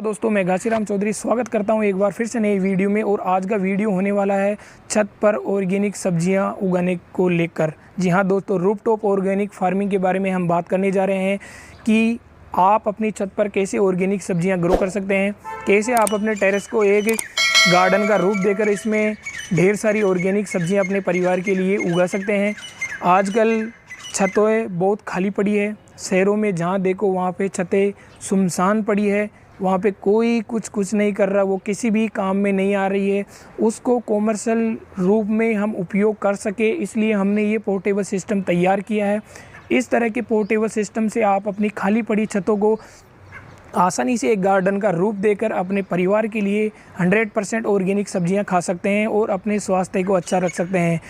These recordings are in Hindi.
दोस्तों, मैं घासीराम चौधरी स्वागत करता हूं एक बार फिर से नई वीडियो में। और आज का वीडियो होने वाला है छत पर ऑर्गेनिक सब्जियां उगाने को लेकर। जी हां दोस्तों, रूफटॉप ऑर्गेनिक फार्मिंग के बारे में हम बात करने जा रहे हैं कि आप अपनी छत पर कैसे ऑर्गेनिक सब्जियां ग्रो कर सकते हैं, कैसे आप अपने टेरेस को एक गार्डन का रूप देकर इसमें ढेर सारी ऑर्गेनिक सब्जियाँ अपने परिवार के लिए उगा सकते हैं। आजकल छतें बहुत खाली पड़ी है, शहरों में जहाँ देखो वहाँ पे छतें सुनसान पड़ी है, वहाँ पे कोई कुछ नहीं कर रहा, वो किसी भी काम में नहीं आ रही है। उसको कॉमर्शियल रूप में हम उपयोग कर सके, इसलिए हमने ये पोर्टेबल सिस्टम तैयार किया है। इस तरह के पोर्टेबल सिस्टम से आप अपनी खाली पड़ी छतों को आसानी से एक गार्डन का रूप देकर अपने परिवार के लिए 100% ऑर्गेनिक सब्जियां खा सकते हैं और अपने स्वास्थ्य को अच्छा रख सकते हैं।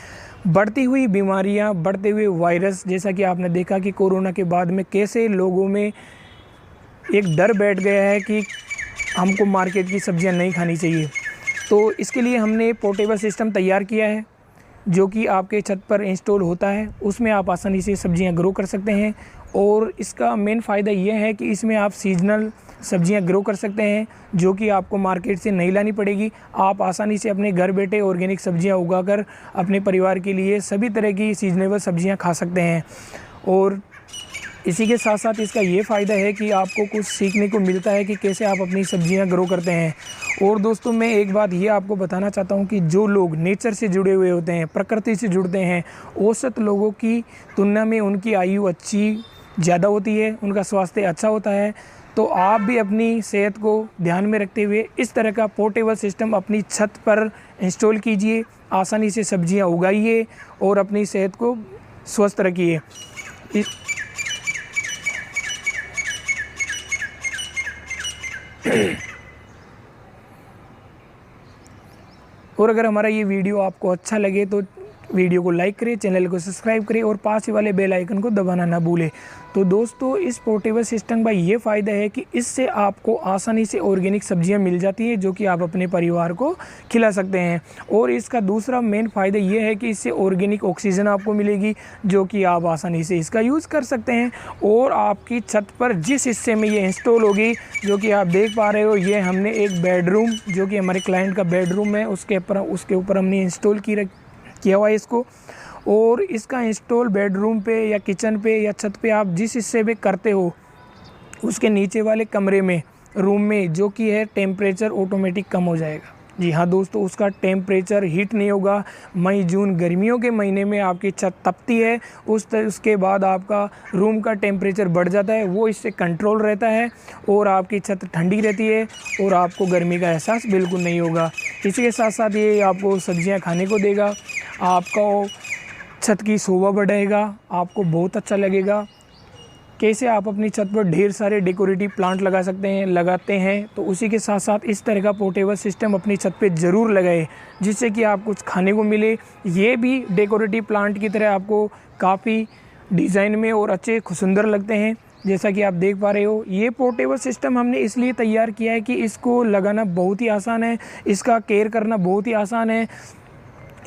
बढ़ती हुई बीमारियां, बढ़ते हुए वायरस, जैसा कि आपने देखा कि कोरोना के बाद में कैसे लोगों में एक डर बैठ गया है कि हमको मार्केट की सब्जियां नहीं खानी चाहिए। तो इसके लिए हमने पोर्टेबल सिस्टम तैयार किया है जो कि आपके छत पर इंस्टॉल होता है। उसमें आप आसानी से सब्जियां ग्रो कर सकते हैं और इसका मेन फ़ायदा ये है कि इसमें आप सीजनल सब्जियां ग्रो कर सकते हैं जो कि आपको मार्केट से नहीं लानी पड़ेगी। आप आसानी से अपने घर बैठे ऑर्गेनिक सब्जियां उगाकर अपने परिवार के लिए सभी तरह की सीजनेबल सब्जियां खा सकते हैं। और इसी के साथ साथ इसका ये फ़ायदा है कि आपको कुछ सीखने को मिलता है कि कैसे आप अपनी सब्जियां ग्रो करते हैं। और दोस्तों, मैं एक बात ये आपको बताना चाहता हूं कि जो लोग नेचर से जुड़े हुए होते हैं, प्रकृति से जुड़ते हैं, औसत लोगों की तुलना में उनकी आयु ज़्यादा होती है, उनका स्वास्थ्य अच्छा होता है। तो आप भी अपनी सेहत को ध्यान में रखते हुए इस तरह का पोर्टेबल सिस्टम अपनी छत पर इंस्टॉल कीजिए, आसानी से सब्जियां उगाइए और अपनी सेहत को स्वस्थ रखिए। और अगर हमारा ये वीडियो आपको अच्छा लगे तो वीडियो को लाइक करें, चैनल को सब्सक्राइब करें और पास ही वाले बेल आइकन को दबाना ना भूलें। तो दोस्तों, इस पोर्टेबल सिस्टम का ये फ़ायदा है कि इससे आपको आसानी से ऑर्गेनिक सब्जियां मिल जाती हैं जो कि आप अपने परिवार को खिला सकते हैं। और इसका दूसरा मेन फ़ायदा ये है कि इससे ऑर्गेनिक ऑक्सीजन आपको मिलेगी जो कि आप आसानी से इसका यूज़ कर सकते हैं। और आपकी छत पर जिस हिस्से में ये इंस्टॉल होगी, जो कि आप देख पा रहे हो, ये हमने एक बेडरूम जो कि हमारे क्लाइंट का बेडरूम है उसके ऊपर हमने इंस्टॉल किया हुआ है इसको। और इसका इंस्टॉल बेडरूम पे या किचन पे या छत पे आप जिस हिस्से पे करते हो उसके नीचे वाले कमरे में, रूम में, जो कि है टेम्परेचर ऑटोमेटिक कम हो जाएगा। जी हाँ दोस्तों, उसका टेम्परेचर हीट नहीं होगा। मई जून गर्मियों के महीने में आपकी छत तपती है, उसके बाद आपका रूम का टेम्परेचर बढ़ जाता है, वो इससे कंट्रोल रहता है और आपकी छत ठंडी रहती है और आपको गर्मी का एहसास बिल्कुल नहीं होगा। इसी के साथ साथ ये आपको सब्जियां खाने को देगा, आपको छत की शोभा बढ़ाएगा, आपको बहुत अच्छा लगेगा। कैसे आप अपनी छत पर ढेर सारे डेकोरेटिव प्लांट लगाते हैं तो उसी के साथ साथ इस तरह का पोर्टेबल सिस्टम अपनी छत पे ज़रूर लगाए जिससे कि आप कुछ खाने को मिले। ये भी डेकोरेटिव प्लांट की तरह आपको काफ़ी डिज़ाइन में और अच्छे सुंदर लगते हैं। जैसा कि आप देख पा रहे हो, ये पोर्टेबल सिस्टम हमने इसलिए तैयार किया है कि इसको लगाना बहुत ही आसान है, इसका केयर करना बहुत ही आसान है,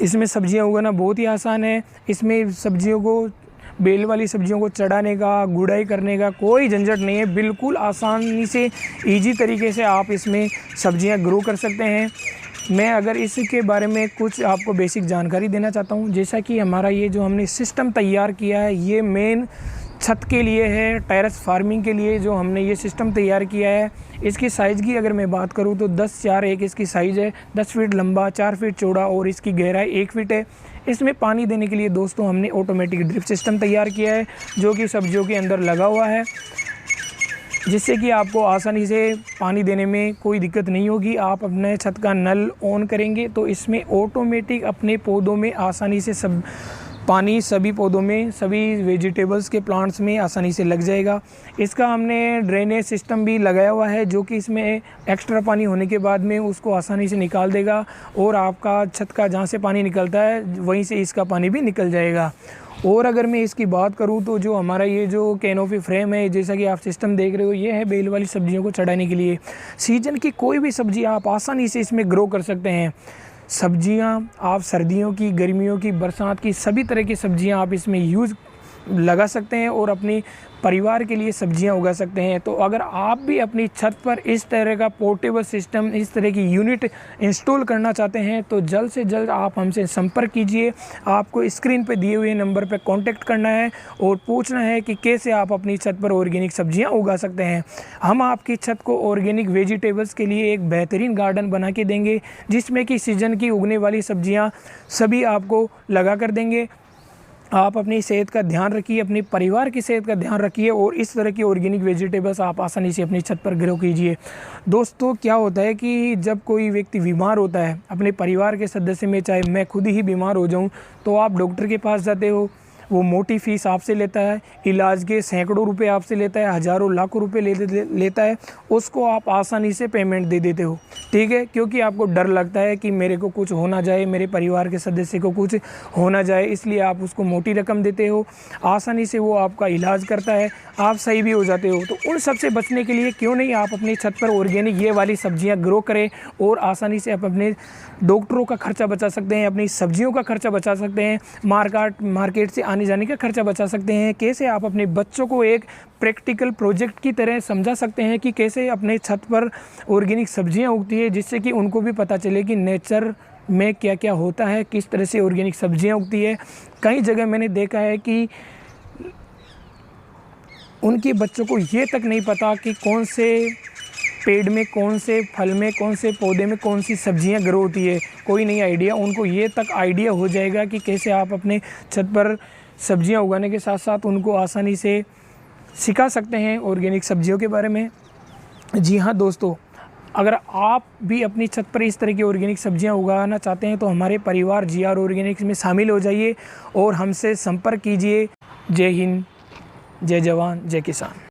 इसमें सब्जियां उगाना बहुत ही आसान है। इसमें सब्जियों को, बेल वाली सब्जियों को चढ़ाने का, गुड़ाई करने का कोई झंझट नहीं है। बिल्कुल आसानी से, इजी तरीके से आप इसमें सब्जियां ग्रो कर सकते हैं। मैं अगर इसके बारे में कुछ आपको बेसिक जानकारी देना चाहता हूं। जैसा कि हमारा ये जो हमने सिस्टम तैयार किया है, ये मेन छत के लिए है, टेरेस फार्मिंग के लिए जो हमने ये सिस्टम तैयार किया है। इसकी साइज़ की अगर मैं बात करूं तो 10x1 इसकी साइज़ है, 10 फीट लंबा, 4 फीट चौड़ा और इसकी गहराई 1 फीट है। इसमें पानी देने के लिए दोस्तों हमने ऑटोमेटिक ड्रिप सिस्टम तैयार किया है जो कि सब्जियों के अंदर लगा हुआ है, जिससे कि आपको आसानी से पानी देने में कोई दिक्कत नहीं होगी। आप अपने छत का नल ऑन करेंगे तो इसमें ऑटोमेटिक अपने पौधों में आसानी से पानी सभी पौधों में, सभी वेजिटेबल्स के प्लांट्स में आसानी से लग जाएगा। इसका हमने ड्रेनेज सिस्टम भी लगाया हुआ है जो कि इसमें एक्स्ट्रा पानी होने के बाद में उसको आसानी से निकाल देगा और आपका छत का जहाँ से पानी निकलता है वहीं से इसका पानी भी निकल जाएगा। और अगर मैं इसकी बात करूं तो जो हमारा ये जो कैनोपी फ्रेम है, जैसा कि आप सिस्टम देख रहे हो, ये है बेल वाली सब्जियों को चढ़ाने के लिए। सीजन की कोई भी सब्जी आप आसानी से इसमें ग्रो कर सकते हैं। सब्जियां आप सर्दियों की, गर्मियों की, बरसात की, सभी तरह की सब्जियां आप इसमें यूज़ लगा सकते हैं और अपनी परिवार के लिए सब्जियां उगा सकते हैं। तो अगर आप भी अपनी छत पर इस तरह का पोर्टेबल सिस्टम, इस तरह की यूनिट इंस्टॉल करना चाहते हैं तो जल्द से जल्द आप हमसे संपर्क कीजिए। आपको स्क्रीन पे दिए हुए नंबर पर कांटेक्ट करना है और पूछना है कि कैसे आप अपनी छत पर ऑर्गेनिक सब्जियां उगा सकते हैं। हम आपकी छत को ऑर्गेनिक वेजिटेबल्स के लिए एक बेहतरीन गार्डन बना के देंगे, जिसमें कि सीज़न की उगने वाली सब्जियां सभी आपको लगा कर देंगे। आप अपनी सेहत का ध्यान रखिए, अपने परिवार की सेहत का ध्यान रखिए और इस तरह की ऑर्गेनिक वेजिटेबल्स आप आसानी से अपनी छत पर ग्रो कीजिए। दोस्तों, क्या होता है कि जब कोई व्यक्ति बीमार होता है अपने परिवार के सदस्य में, चाहे मैं खुद ही बीमार हो जाऊं, तो आप डॉक्टर के पास जाते हो, वो मोटी फीस आपसे लेता है, इलाज के सैकड़ों रुपए आपसे लेता है, हज़ारों लाखों रुपए लेता है। उसको आप आसानी से पेमेंट दे देते हो, ठीक है, क्योंकि आपको डर लगता है कि मेरे को कुछ हो ना जाए, मेरे परिवार के सदस्य को कुछ हो ना जाए, इसलिए आप उसको मोटी रकम देते हो। आसानी से वो आपका इलाज करता है, आप सही भी हो जाते हो। तो उन सब से बचने के लिए क्यों नहीं आप अपनी छत पर ऑर्गेनिक ये वाली सब्जियां ग्रो करें और आसानी से आप अपने डॉक्टरों का खर्चा बचा सकते हैं, अपनी सब्जियों का खर्चा बचा सकते हैं, मार्केट से आने जाने का खर्चा बचा सकते हैं। कैसे आप अपने बच्चों को एक प्रैक्टिकल प्रोजेक्ट की तरह समझा सकते हैं कि कैसे अपने छत पर ऑर्गेनिक सब्जियां उगती है, जिससे कि उनको भी पता चले कि नेचर में क्या क्या होता है, किस तरह से ऑर्गेनिक सब्जियां उगती है। कई जगह मैंने देखा है कि उनके बच्चों को ये तक नहीं पता कि कौन से पेड़ में, कौन से फल में, कौन से पौधे में कौन सी सब्जियां ग्रो होती है, कोई नहीं आइडिया। उनको ये तक आइडिया हो जाएगा कि कैसे आप अपने छत पर सब्जियां उगाने के साथ साथ उनको आसानी से सिखा सकते हैं ऑर्गेनिक सब्जियों के बारे में। जी हाँ दोस्तों, अगर आप भी अपनी छत पर इस तरह की ऑर्गेनिक सब्जियां उगाना चाहते हैं तो हमारे परिवार GR ऑर्गेनिक्स में शामिल हो जाइए और हमसे संपर्क कीजिए। जय हिंद, जय जवान, जय किसान।